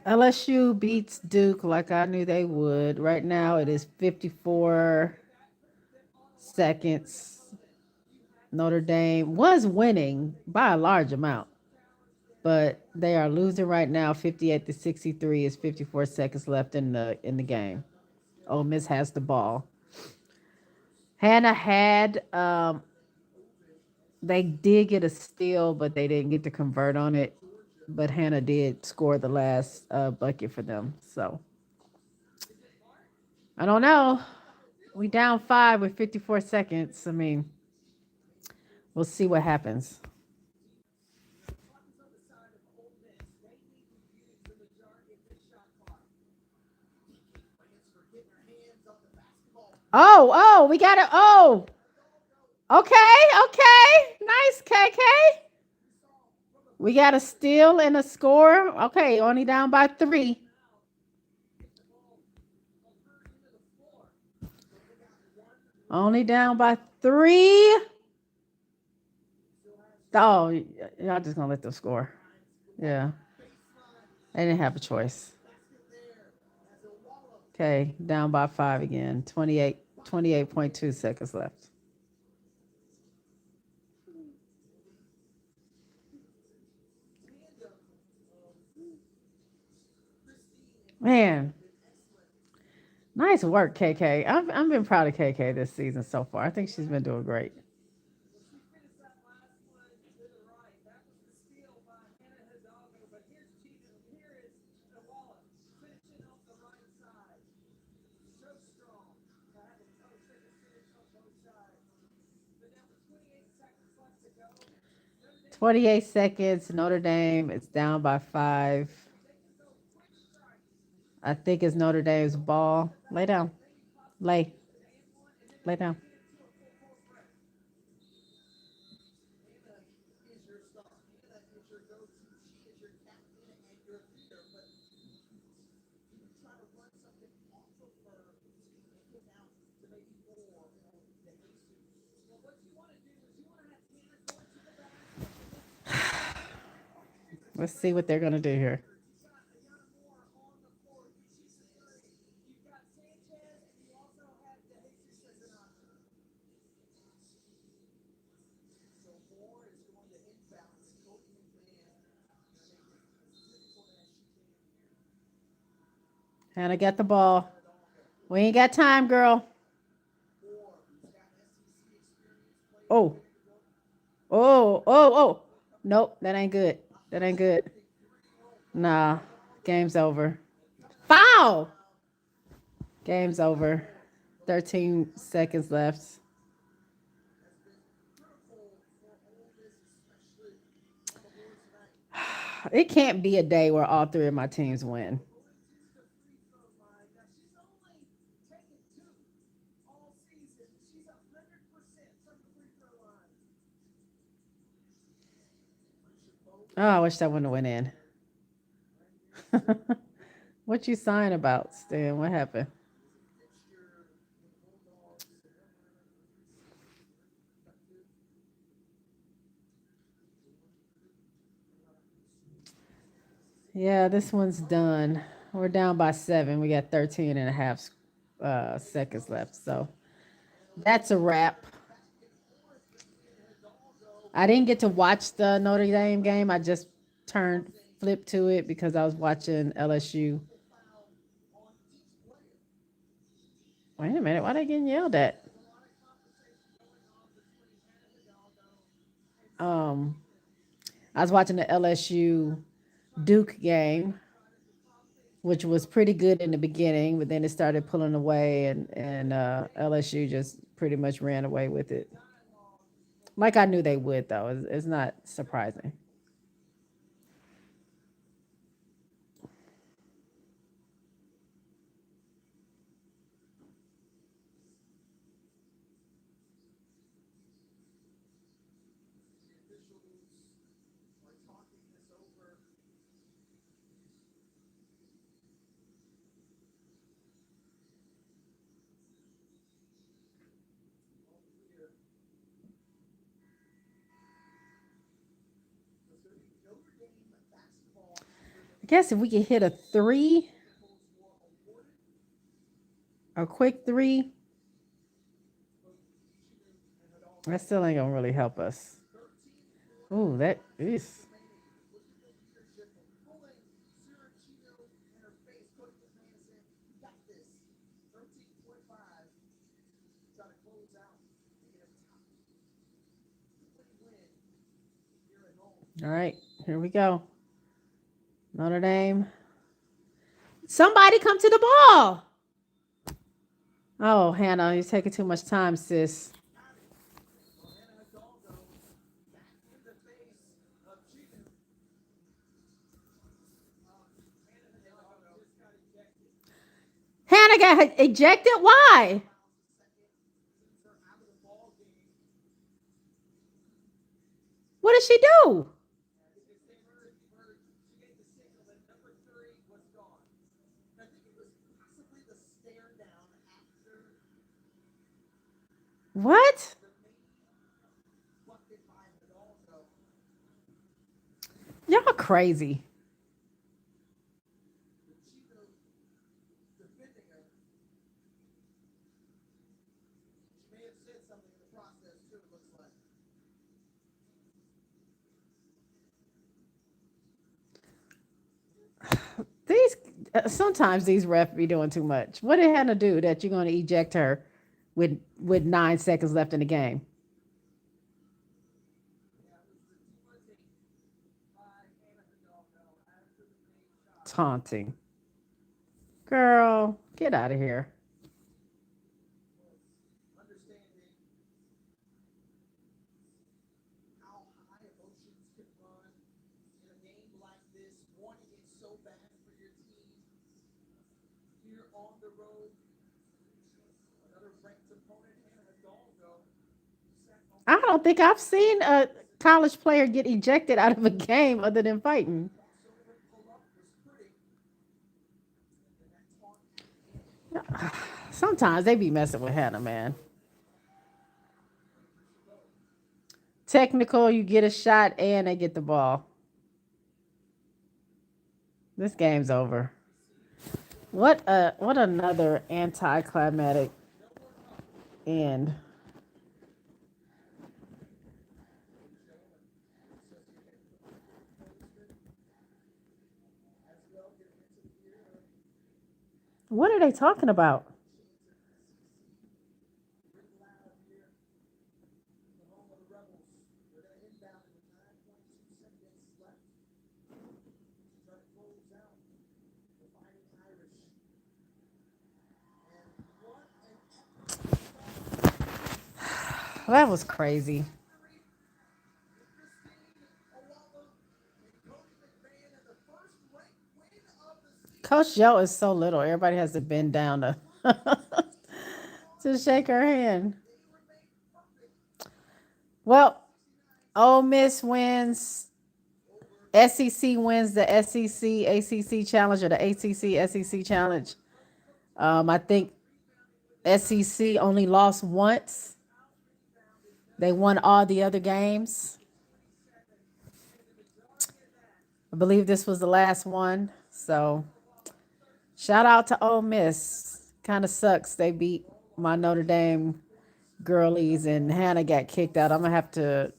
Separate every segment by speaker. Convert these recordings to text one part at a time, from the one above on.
Speaker 1: LSU beats Duke like I knew they would. Right now it is 54 seconds. Notre Dame was winning by a large amount, but they are losing right now 58-63 is 54 seconds left in the game. Ole Miss has the ball. Hannah had they did get a steal, but they didn't get to convert on it. But Hannah did score the last bucket for them. So I don't know. We down 5 with 54 seconds. I mean, we'll see what happens. Oh, we got it. Oh, okay, okay. Nice, KK. We got a steal and a score. Okay, only down by 3. Only down by 3. Oh, y'all just gonna let them score. Yeah, they didn't have a choice. Okay, down by 5 again. 28.2 seconds left. Man, nice work, KK. I've been proud of KK this season so far. I think she's been doing great. It's 28 seconds. Notre Dame is down by 5. I think it's Notre Dame's ball. Lay down. Lay. Lay down. Let's see what they're going to do here. Hannah got the ball. We ain't got time, girl. Oh, oh. Nope, that ain't good. That ain't good. Nah, game's over. Foul! Game's over. 13 seconds left. It can't be a day where all 3 of my teams win. Oh, I wish that wouldn't have went in. What you sighing about, Stan? What happened? Yeah, this one's done. We're down by 7. We got 13 and a half seconds left. So that's a wrap. I didn't get to watch the Notre Dame game. I just flipped to it because I was watching LSU. Wait a minute. Why are they getting yelled at? Um, I was watching the LSU Duke game, which was pretty good in the beginning, but then it started pulling away, and LSU just pretty much ran away with it. Like I knew they would, though. It's not surprising. I guess if we could hit a three, a quick three, that still ain't gonna really help us. Ooh, that is. All right, here we go. Notre Dame. Somebody come to the ball. Oh, Hannah, you're taking too much time, sis. Hannah got ejected. Why? What did she do? What? Y'all crazy. These sometimes these refs be doing too much. What did Hannah do that you're going to eject her with 9 seconds left in the game? Taunting. Girl, get out of here. I don't think I've seen a college player get ejected out of a game other than fighting. Sometimes they be messing with Hannah, man. Technical, you get a shot and they get the ball. This game's over. What another anticlimactic end. What are they talking about? That was crazy. Coach Joe is so little. Everybody has to bend down to to shake her hand. Well, Ole Miss wins. SEC wins the SEC ACC challenge or the ACC SEC challenge. I think SEC only lost once. They won all the other games. I believe this was the last one. So shout out to Ole Miss. Kind of sucks. They beat my Notre Dame girlies and Hannah got kicked out. I'm gonna have to.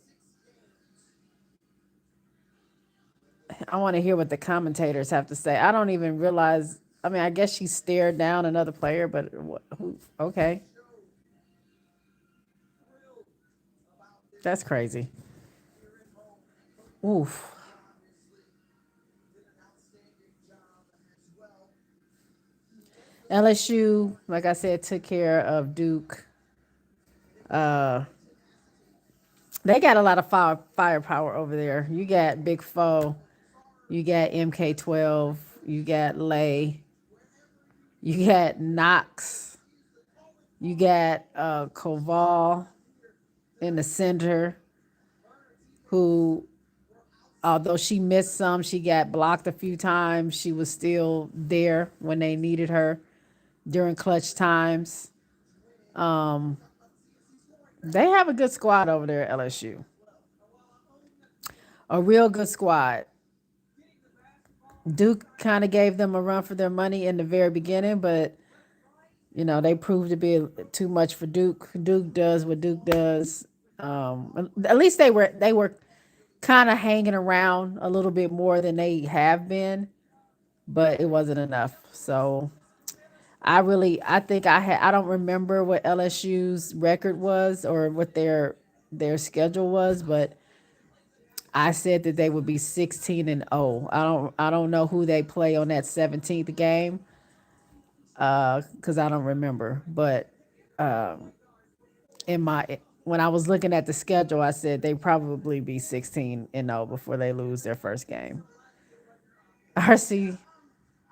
Speaker 1: I want to hear what the commentators have to say. I don't even realize. I mean, I guess she stared down another player, but who? Okay, that's crazy. Oof. LSU, like I said, took care of Duke. Uh, they got a lot of firepower over there. You got Big Foe, you got MK12, you got Lay, you got Knox, you got Koval in the center, who, although she missed some, she got blocked a few times. She was still there when they needed her during clutch times. Um, they have a good squad over there at LSU. A real good squad. Duke kind of gave them a run for their money in the very beginning, but they proved to be too much for Duke. Duke does what Duke does. At least they were kind of hanging around a little bit more than they have been, but it wasn't enough. So I think I don't remember what LSU's record was or what their schedule was, but I said that they would be 16-0. I don't know who they play on that 17th game cuz I don't remember, but in my when I was looking at the schedule, I said they probably be 16-0 before they lose their first game. RC,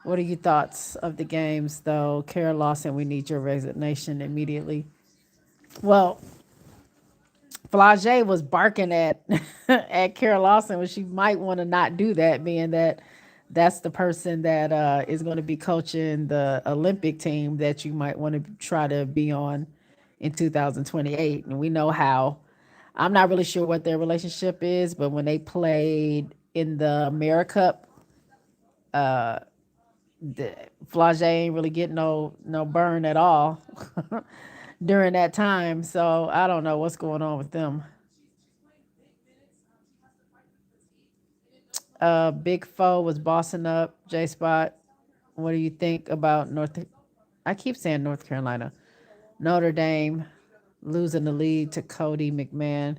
Speaker 1: what are your thoughts of the games though? Kara Lawson, we need your resignation immediately. Well, Flage was barking at at Kara Lawson, when she might want to not do that, being that that's the person that is going to be coaching the Olympic team that you might want to try to be on in 2028. And we know how. I'm not really sure what their relationship is, but when they played in the AmeriCup, Flage ain't really getting no burn at all during that time. So I don't know what's going on with them. Big Foe was bossing up. J Spot, what do you think about North? I keep saying North Carolina. Notre Dame losing the lead to Cody McMahon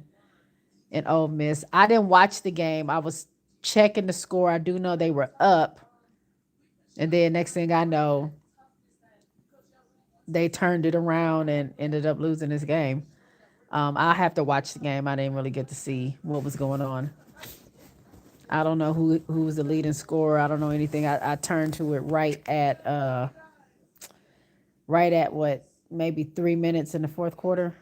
Speaker 1: and Ole Miss. I didn't watch the game. I was checking the score. I do know they were up, and then next thing I know, they turned it around and ended up losing this game. I have to watch the game. I didn't really get to see what was going on. I don't know who was the leading scorer. I don't know anything. I turned to it right at what, maybe 3 minutes in the fourth quarter.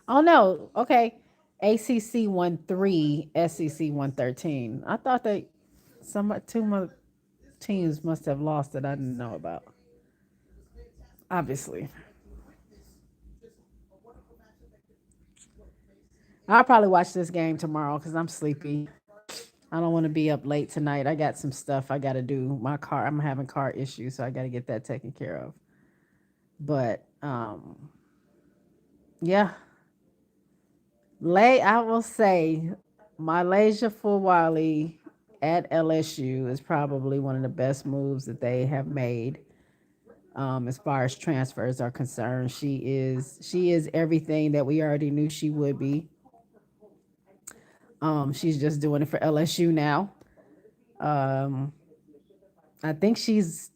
Speaker 1: Oh no, okay. ACC won 3, SEC won 13. I thought they some two more teams must have lost that I didn't know about. Obviously, I'll probably watch this game tomorrow because I'm sleepy. I don't want to be up late tonight. I got some stuff I got to do. I'm having car issues, so I got to get that taken care of. But yeah, I will say, Malaysia Fulwali at LSU is probably one of the best moves that they have made. As far as transfers are concerned, she is everything that we already knew she would be. She's just doing it for LSU now. Um, I think she's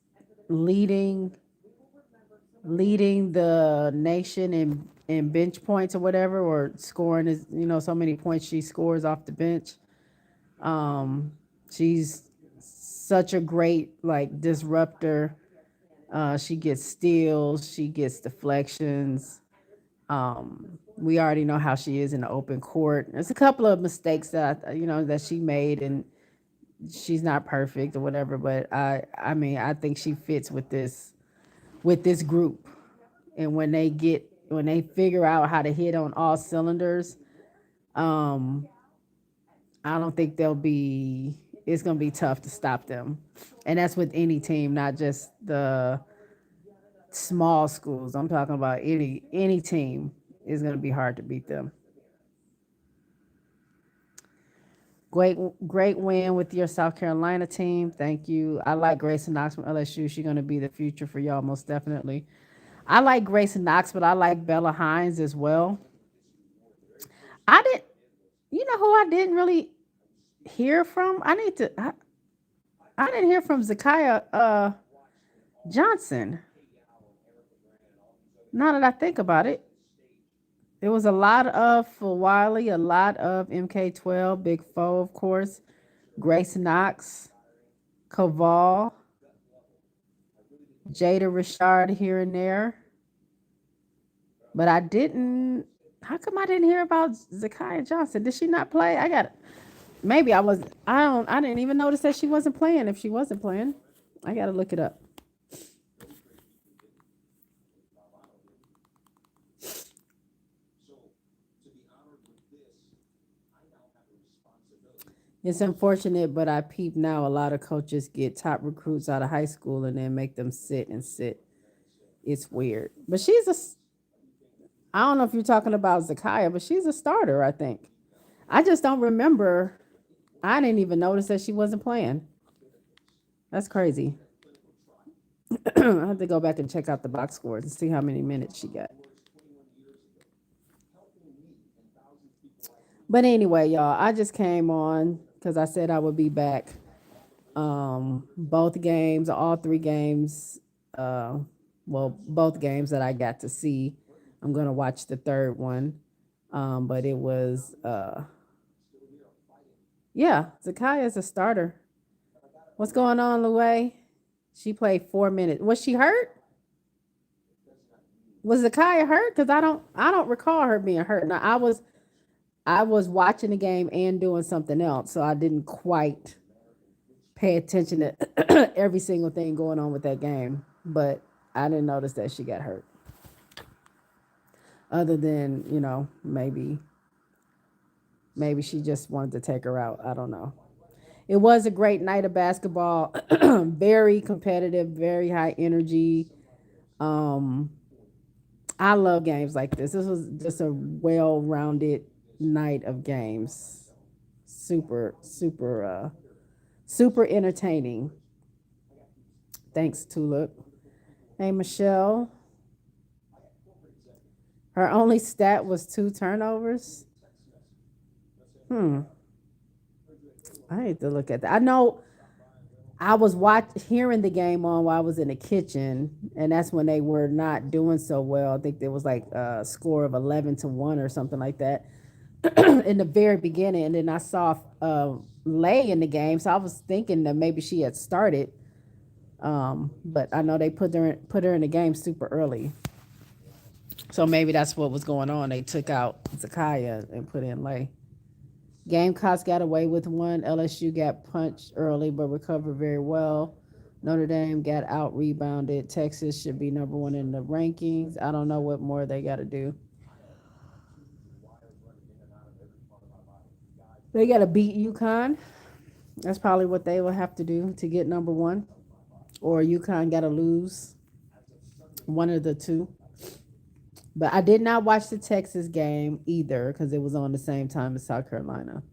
Speaker 1: leading leading the nation in bench points or whatever, or scoring is so many points she scores off the bench. Um, she's such a great like disruptor. She gets steals, she gets deflections. We already know how she is in the open court. There's a couple of mistakes that she made, and she's not perfect or whatever. But I mean, I think she fits with this group. And when they figure out how to hit on all cylinders, um, I don't think they'll be. It's gonna be tough to stop them, and that's with any team, not just the small schools. I'm talking about any team is gonna be hard to beat them. Great win with your South Carolina team. Thank you. I like Grayson Knox from LSU. She's gonna be the future for y'all most definitely. I like Grayson Knox, but I like Bella Hines as well. I didn't. You know who I didn't really hear from? I didn't hear from Zakiya Johnson. Now that I think about it, it was a lot of for Wiley, a lot of MK12, Big Foe, of course, Grace Knox, Kaval, Jada Richard here and there. But I didn't. How come I didn't hear about Zakiya Johnson? Did she not play? Maybe I was. I don't. I didn't even notice that she wasn't playing. If she wasn't playing, I gotta look it up. It's unfortunate, but I peep now a lot of coaches get top recruits out of high school and then make them sit and sit. It's weird. But I don't know if you're talking about Zakiya, but she's a starter, I think. I just don't remember. I didn't even notice that she wasn't playing. That's crazy. I have to go back and check out the box scores and see how many minutes she got. But anyway, y'all, I just came on because I said I would be back. Both games, all three games, uh, well, both games that I got to see. I'm gonna watch the third one. But it was yeah, Zakiya is a starter. What's going on, Louay? She played 4 minutes. Was she hurt? Was Zakiya hurt? Because I don't recall her being hurt. Now I was watching the game and doing something else, so I didn't quite pay attention to every single thing going on with that game. But I didn't notice that she got hurt. Other than, maybe she just wanted to take her out. I don't know. It was a great night of basketball. Very competitive, very high energy. Um, I love games like this. This was just a well-rounded night of games. Super, super, super entertaining. Thanks, Tulip. Hey, Michelle. Her only stat was 2 turnovers. Hmm. I hate to look at that. I know I was hearing the game on while I was in the kitchen, and that's when they were not doing so well. I think there was like a score of 11-1 or something like that in the very beginning, and then I saw Lay in the game, so I was thinking that maybe she had started. But I know they put her in the game super early, so maybe that's what was going on. They took out Zakiya and put in Lay. Gamecocks got away with one. LSU got punched early but recovered very well. Notre Dame got out rebounded. Texas should be number one in the rankings. I don't know what more they got to do. They got to beat UConn. That's probably what they will have to do to get number one. Or UConn got to lose one of the two. But I did not watch the Texas game either because it was on the same time as South Carolina.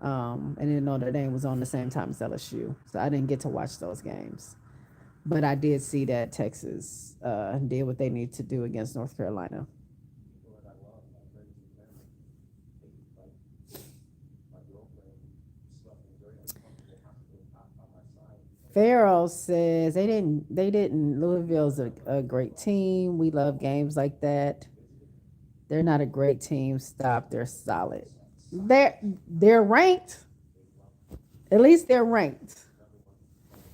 Speaker 1: And then Notre Dame was on the same time as LSU. So I didn't get to watch those games. But I did see that Texas did what they need to do against North Carolina. Farrell says they didn't Louisville's a great team. We love games like that. They're not a great team. Stop. They're solid. They're ranked. At least they're ranked.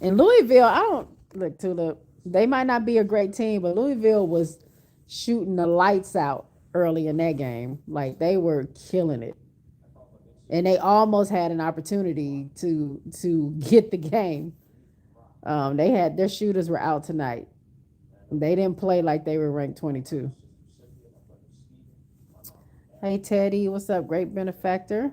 Speaker 1: In Louisville, I don't look to the. They might not be a great team, but Louisville was shooting the lights out early in that game. Like they were killing it, and they almost had an opportunity to get the game. They had their shooters were out tonight. They didn't play like they were ranked 22. Hey Teddy, what's up? Great benefactor.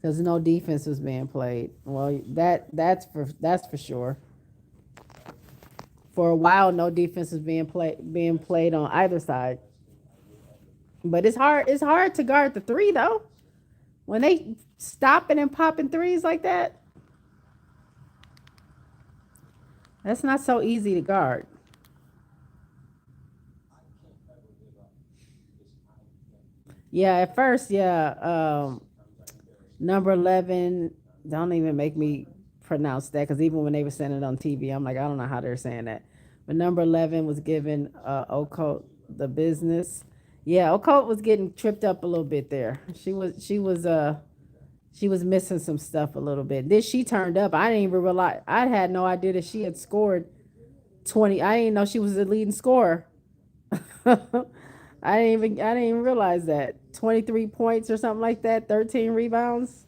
Speaker 1: Because no defense was being played. Well, that's for sure. For a while, no defense was being played on either side. But it's hard. It's hard to guard the three though. When they stopping and popping threes like that, that's not so easy to guard. Yeah, at first, yeah. Number 11. Don't even make me pronounce that because even when they were saying it on TV, I'm like, I don't know how they're saying that. But number 11 was giving Okote the business. Yeah, Okote was getting tripped up a little bit there. She was missing some stuff a little bit. Then she turned up. I didn't even realize. I had no idea that she had scored 20. I didn't know she was the leading scorer. I didn't even realize that. 23 points or something like that, 13 rebounds.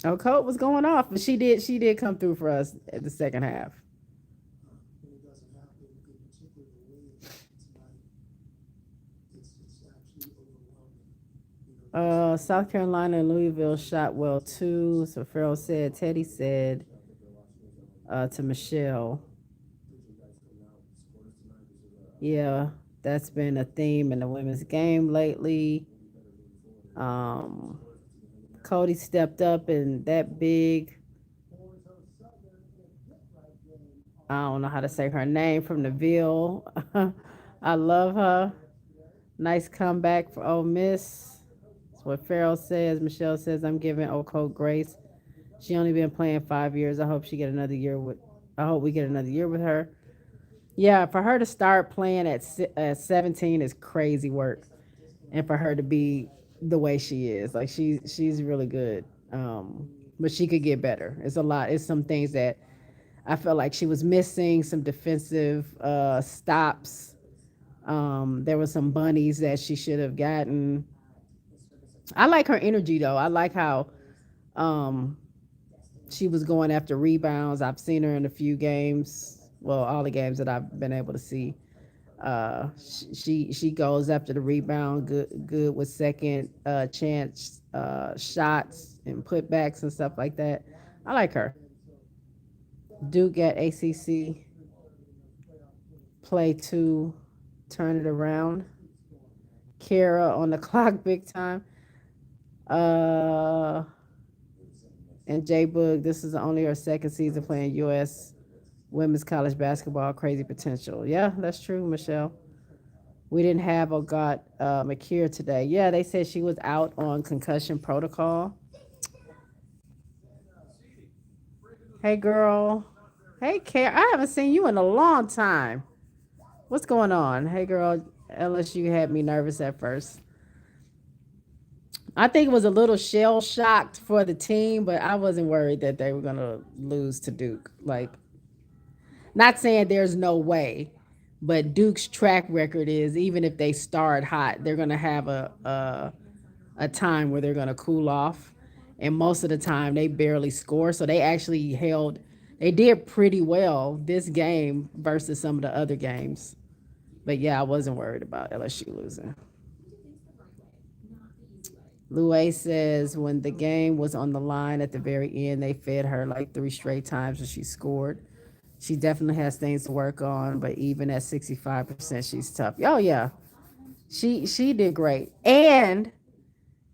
Speaker 1: Oh, Colt was going off, but she did come through for us at the second half. South Carolina and Louisville shot well too. So Farrell said. Teddy said to Michelle, yeah, that's been a theme in the women's game lately. Um, Cody stepped up and that big, I don't know how to say her name from the Ville. I love her. Nice comeback for Ole Miss. That's what Farrell says. Michelle says, I'm giving Oko grace. She only been playing 5 years. I hope she get another year with. I hope we get another year with her. Yeah, for her to start playing at 17 is crazy work, and for her to be the way she is, like she's really good. But she could get better. It's a lot. It's some things that I felt like she was missing. Some defensive stops. There were some bunnies that she should have gotten. I like her energy though. I like how um, she was going after rebounds. I've seen her in a few games. Well, all the games that I've been able to see. She goes after the rebound, good with second chance shots and putbacks and stuff like that. I like her. Duke at ACC play to turn it around. Kara on the clock big time. Uh, and J Boog, this is only her second season playing U.S. women's college basketball. Crazy potential. Yeah, that's true, Michelle. We didn't have or got McKeer today. Yeah, they said she was out on concussion protocol. Hey, girl. Hey, Kara. I haven't seen you in a long time. What's going on? Hey, girl. LSU had me nervous at first. I think it was a little shell shocked for the team, but I wasn't worried that they were going to lose to Duke. Like, not saying there's no way, but Duke's track record is even if they start hot, they're going to have a time where they're going to cool off. And most of the time, they barely score. So they actually they did pretty well this game versus some of the other games. But yeah, I wasn't worried about LSU losing. Louis says when the game was on the line at the very end, they fed her like three straight times and she scored. She definitely has things to work on, but even at 65%, she's tough. Oh yeah. She did great. And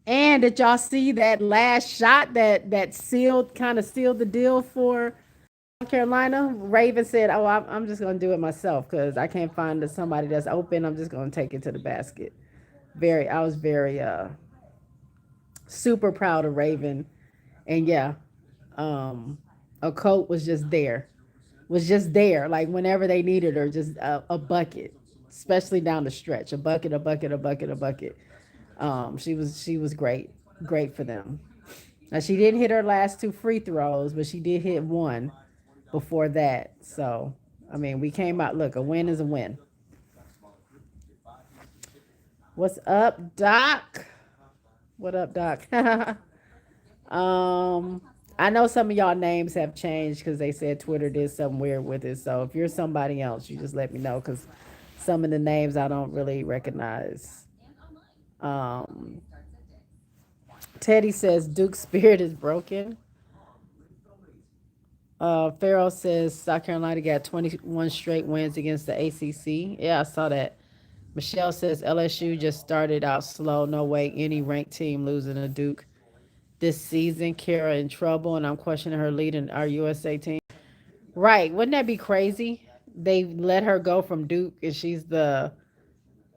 Speaker 1: did y'all see that last shot that sealed the deal for South Carolina? Raven said, "Oh, I'm just gonna do it myself because I can't find somebody that's open. I'm just gonna take it to the basket." I was very super proud of Raven, and yeah, um, a coat was just there, like whenever they needed her, just a bucket, especially down the stretch, a bucket, a bucket, a bucket, a bucket. She was great for them. Now she didn't hit her last two free throws, but she did hit one before that. So I mean, we came out. Look, a win is a win. What's up, Doc? What up, Doc? um, I know some of y'all names have changed because they said Twitter did something weird with it. So if you're somebody else, you just let me know because some of the names I don't really recognize. Um, Teddy says Duke's spirit is broken. Farrell says South Carolina got 21 straight wins against the ACC. Yeah, I saw that. Michelle says LSU just started out slow. No way any ranked team losing to Duke this season. Kara in trouble, and I'm questioning her leading our USA team. Right? Wouldn't that be crazy? They let her go from Duke, and she's the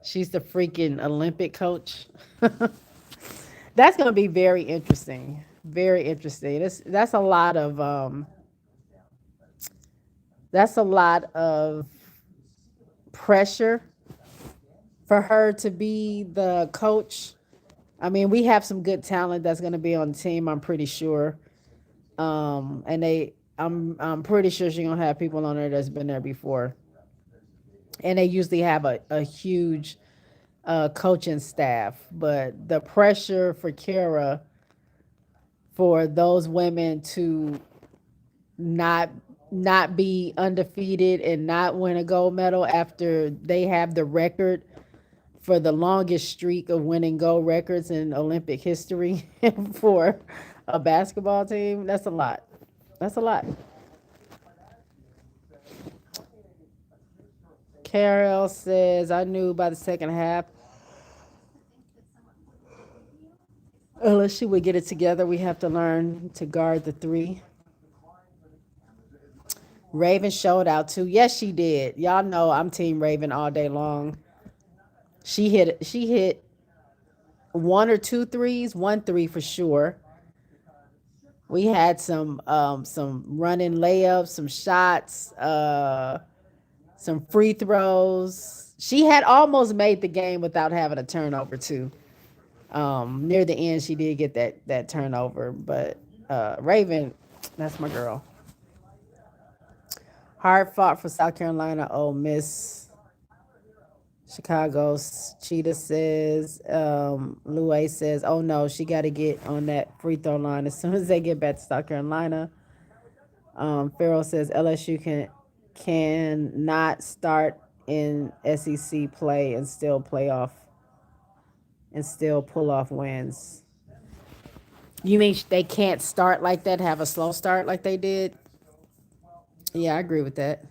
Speaker 1: freaking Olympic coach. That's gonna be very interesting. Very interesting. That's a lot of pressure for her to be the coach. I mean, we have some good talent that's going to be on the team. I'm pretty sure. I'm pretty sure she's gonna have people on there that's been there before, and they usually have a huge coaching staff. But the pressure for Kara for those women to not not be undefeated and not win a gold medal after they have the record for the longest streak of winning gold records in Olympic history for a basketball team. That's a lot. That's a lot. Carol says, I knew by the second half, unless she would get it together, we have to learn to guard the three. Raven showed out too. Yes, she did. Y'all know I'm Team Raven all day long. She hit one or two threes, one three for sure. We had some running layups, some shots, some free throws. She had almost made the game without having a turnover too. Near the end, she did get that turnover, but Raven, that's my girl. Hard fought for South Carolina. Ole Miss, Chicago. Cheetah says. Lue says, "Oh no, she got to get on that free throw line as soon as they get back to South Carolina." Farrell says LSU cannot start in SEC play and still pull off wins. You mean they can't start like that, have a slow start like they did? Yeah, I agree with that.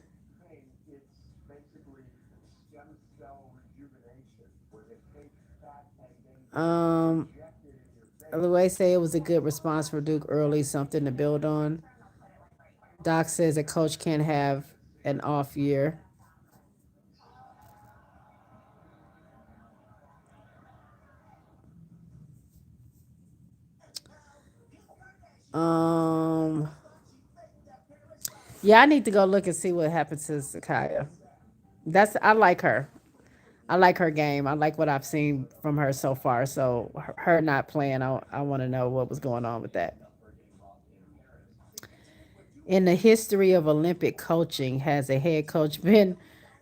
Speaker 1: Um, Louis say it was a good response for Duke early, something to build on. Doc says a coach can't have an off year. Um, yeah, I need to go look and see what happens to Zakaya. I like her. I like her game. I like what I've seen from her so far. So her not playing, I want to know what was going on with that. In the history of Olympic coaching, has a head coach been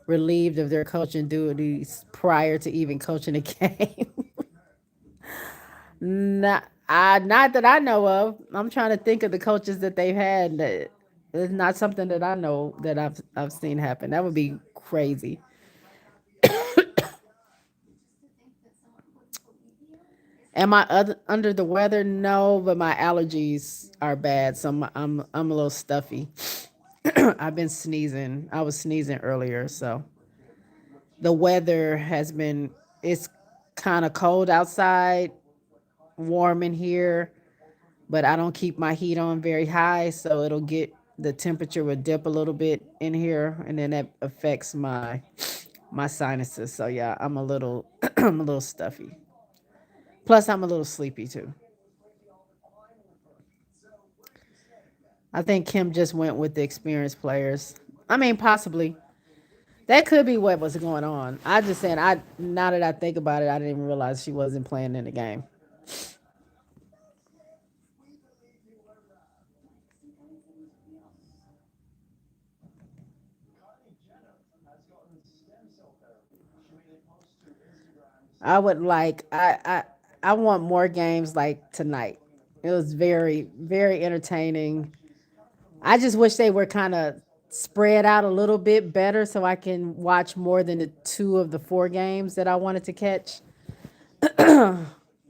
Speaker 1: relieved of their coaching duties prior to even coaching a game? Not that I know of. I'm trying to think of the coaches that they've had. That it's not something that I know that I've seen happen. That would be crazy. Am I under the weather? No, but my allergies are bad, so I'm a little stuffy. I've been sneezing. I was sneezing earlier, so the weather has been. It's kind of cold outside, warm in here, but I don't keep my heat on very high, so it'll get the temperature will dip a little bit in here, and then that affects my sinuses. So yeah, I'm a little I'm a little stuffy. Plus, I'm a little sleepy too. I think Kim just went with the experienced players. I mean, possibly that could be what was going on. I just said I now that I think about it, I didn't even realize she wasn't playing in the game. I would like I want more games like tonight. It was very entertaining. I just wish they were kind of spread out a little bit better so I can watch more than the two of the four games that I wanted to catch.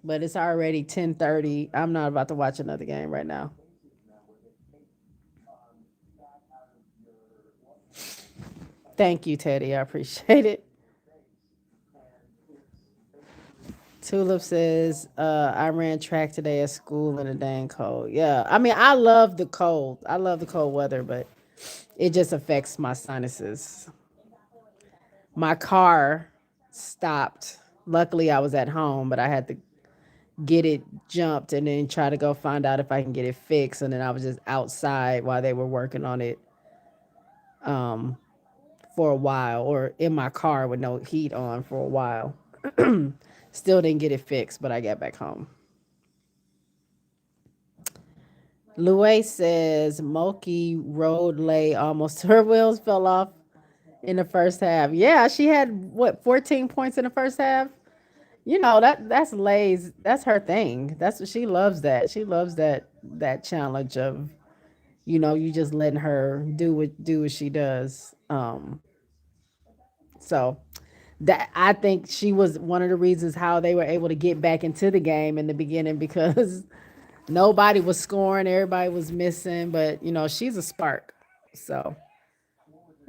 Speaker 1: But it's already 10:30. I'm not about to watch another game right now. Thank you, Teddy. I appreciate it. Tulip says, I ran track today at school in the dang cold. Yeah. I mean, I love the cold. I love the cold weather, but it just affects my sinuses. My car stopped. Luckily, I was at home, but I had to get it jumped and then try to go find out if I can get it fixed. And then I was just outside while they were working on it um, for a while, or in my car with no heat on for a while. Still didn't get it fixed, but I got back home. Louis says Moki road lay almost her wheels fell off in the first half. Yeah, she had what 14 points in the first half. You know that's Lay's. That's her thing. That's what she loves. She loves that challenge of you just letting her do what she does. So That I think she was one of the reasons how they were able to get back into the game in the beginning because nobody was scoring, everybody was missing, but she's a spark. So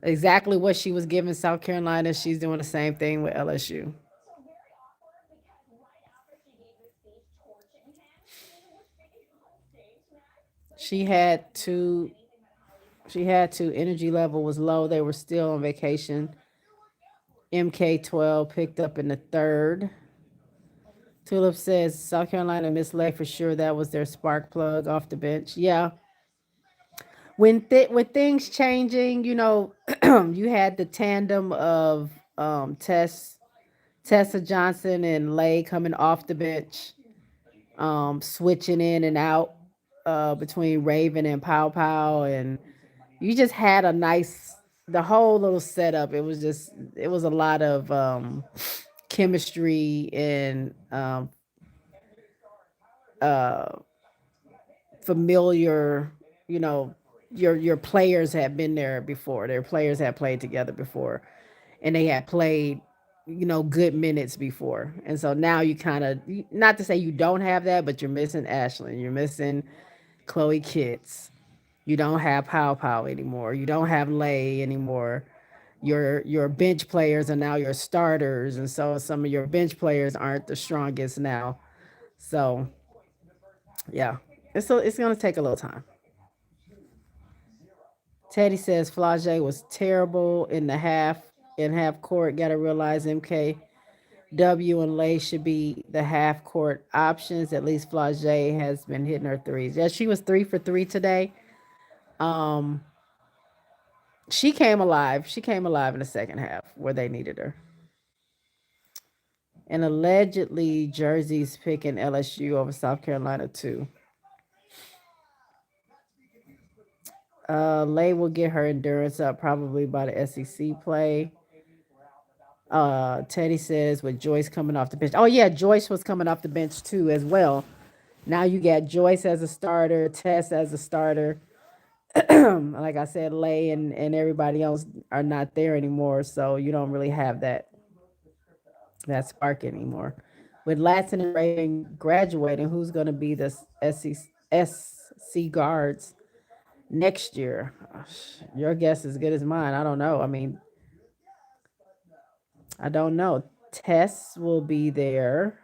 Speaker 1: exactly what she was giving South Carolina, she's doing the same thing with LSU. She had to energy level was low. They were still on vacation. MK12 picked up in the third. Tulip says South Carolina misled for sure. That was their spark plug off the bench. Yeah, with things changing, you had the tandem of Tessa Johnson and Lay coming off the bench, switching in and out between Raven and Pow Pow, and you just had a nice the whole little setup. It was a lot of chemistry and uh, familiar. You know, your players had been there before. Their players had played together before, and they had played good minutes before. And so now you kind of, not to say you don't have that, but you're missing Ashlyn, you're missing Chloe Kitts, you don't have Pow Pow anymore, you don't have Lay anymore. Your bench players are now your starters, and so some of your bench players aren't the strongest now. So yeah, it's gonna take a little time. Teddy says Flage was terrible in half court. Got to realize MKW and Lay should be the half court options. At least Flage has been hitting her threes. Yeah, she was 3 for 3 today. Um, she came alive. She came alive in the second half where they needed her. And allegedly, Jersey's picking LSU over South Carolina too. Lay will get her endurance up probably by the SEC play. Teddy says with Joyce coming off the bench. Oh yeah, Joyce was coming off the bench too as well. Now you got Joyce as a starter, Tess as a starter. Like I said, Lay and everybody else are not there anymore, so you don't really have that spark anymore. With Latson and Raven graduating, who's going to be the SC guards next year? Your guess is as good as mine. I don't know. I mean, I don't know. Tess will be there.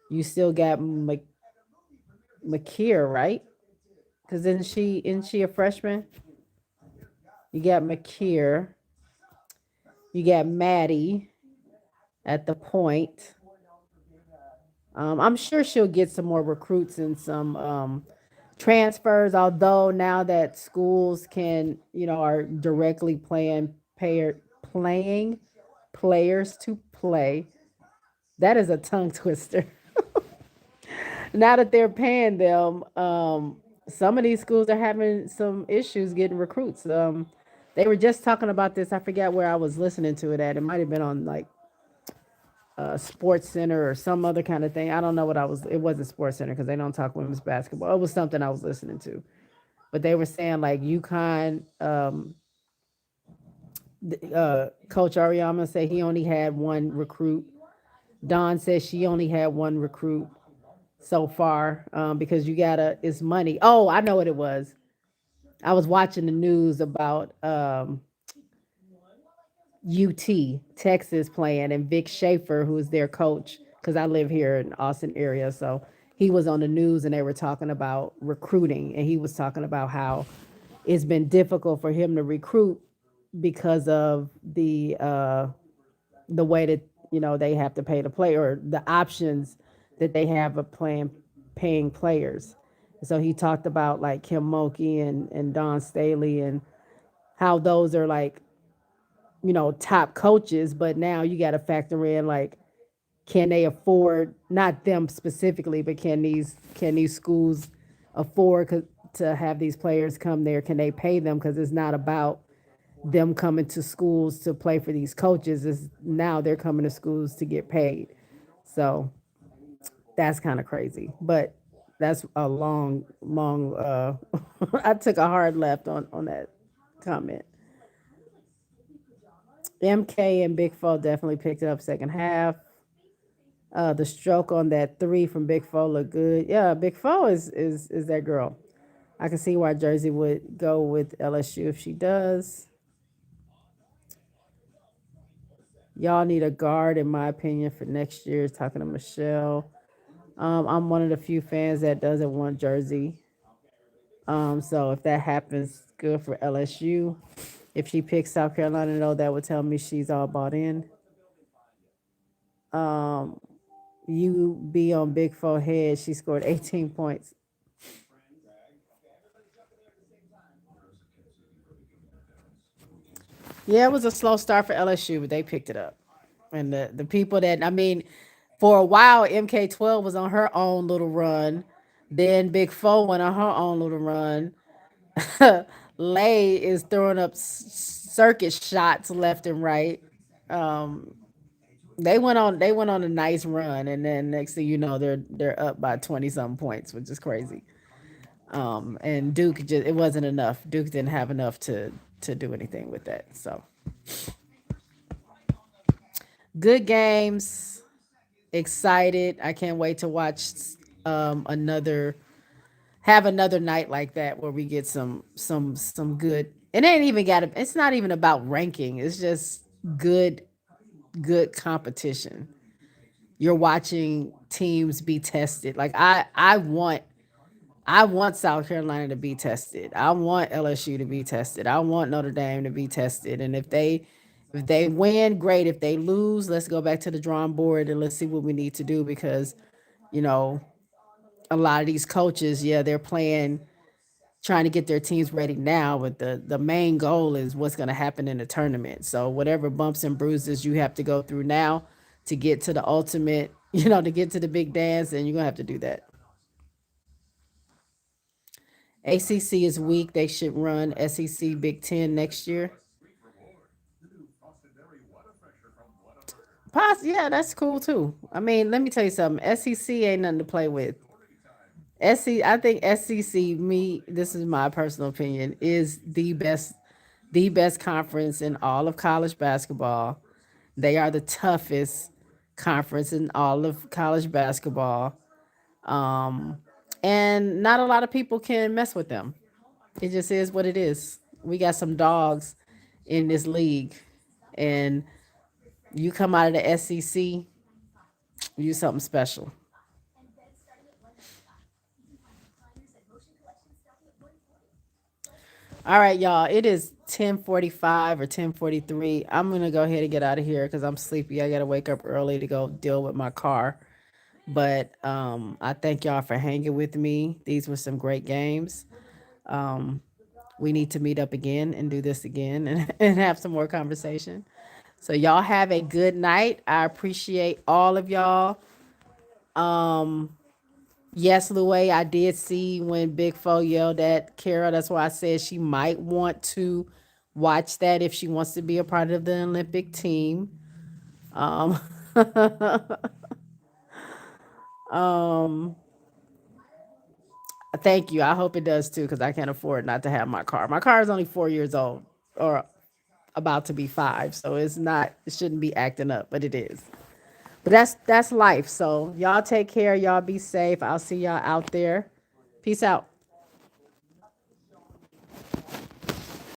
Speaker 1: You still got McKeer, right? Because isn't she a freshman? You got McKeer. You got Maddie at the point. I'm sure she'll get some more recruits and some transfers. Although now that schools can, are directly playing players to play. That is a tongue twister. Now that they're paying them, some of these schools are having some issues getting recruits. They were just talking about this. I forget where I was listening to it at. It might have been on like Sports Center or some other kind of thing. I don't know what I was. It wasn't Sports Center because they don't talk women's basketball. It was something I was listening to, but they were saying like UConn. Coach Ariama said he only had one recruit. Dawn says she only had one recruit so far because you gotta it's money. Oh, I know what it was. I was watching the news about UT Texas playing and Vic Schaefer, who's their coach, because I live here in Austin area. So he was on the news and they were talking about recruiting, and he was talking about how it's been difficult for him to recruit because of the way that they have to pay the player or the options that they have of paying players. So he talked about like Kim Mulkey and Don Staley and how those are like top coaches, but now you got to factor in like can they afford, not them specifically, but can these schools afford to have these players come there? Can they pay them? Because it's not about them coming to schools to play for these coaches. Is now they're coming to schools to get paid. So that's kind of crazy. But that's a long I took a hard left on that comment. MK and Big Four definitely picked it up second half. The stroke on that three from Big Four looked good. Yeah, Big Four is that girl. I can see why Jersey would go with LSU if she does. Y'all need a guard, in my opinion, for next year. Talking to Michelle. I'm one of the few fans that doesn't want Jersey. So if that happens, good for LSU. If she picks South Carolina, though, that would tell me she's all bought in. Um, you be on Big Four head. She scored 18 points. Yeah, it was a slow start for LSU, but they picked it up. And the people that, I mean, for a while, MK12 was on her own little run. Then Big Four went on her own little run. Lay is throwing up circuit shots left and right. Um, they went on a nice run, and then next thing you know, they're up by 20 some points, which is crazy. And Duke just it wasn't enough. Duke didn't have enough to do anything with that. So good games. Excited. I can't wait to watch another have another night like that where we get some good. It ain't even got. It's not even about ranking. It's just good good competition. You're watching teams be tested. Like I want South Carolina to be tested. I want LSU to be tested. I want Notre Dame to be tested. And if they win, great. If they lose, let's go back to the drawing board and let's see what we need to do because you know a lot of these coaches, yeah, they're playing trying to get their teams ready now, but the main goal is what's going to happen in the tournament. So whatever bumps and bruises you have to go through now to get to the ultimate, to get to the big dance, and you're going to have to do that. ACC is weak. They should run SEC Big Ten next year. Yeah, that's cool too. I mean, let me tell you something. SEC ain't nothing to play with. I think SEC, this is my personal opinion, is the best conference in all of college basketball. They are the toughest conference in all of college basketball. Um, and not a lot of people can mess with them. It just is what it is. We got some dogs in this league, and you come out of the SEC, you something special. All right, y'all. It is 10:45 or 10:43. I'm gonna go ahead and get out of here because I'm sleepy. I gotta wake up early to go deal with my car. But I thank y'all for hanging with me. These were some great games. Um, we need to meet up again and do this again and have some more conversation. So y'all have a good night. I appreciate all of y'all. Um, yes, Louie, I did see when Big Fo yelled at Kara. That's why I said she might want to watch that if she wants to be a part of the Olympic team. Um, um, thank you. I hope it does too, because I can't afford not to have my car. My car is only 4 years old, or about to be five, so it's not. It shouldn't be acting up, but it is. But that's life. So y'all take care. Y'all be safe. I'll see y'all out there. Peace out.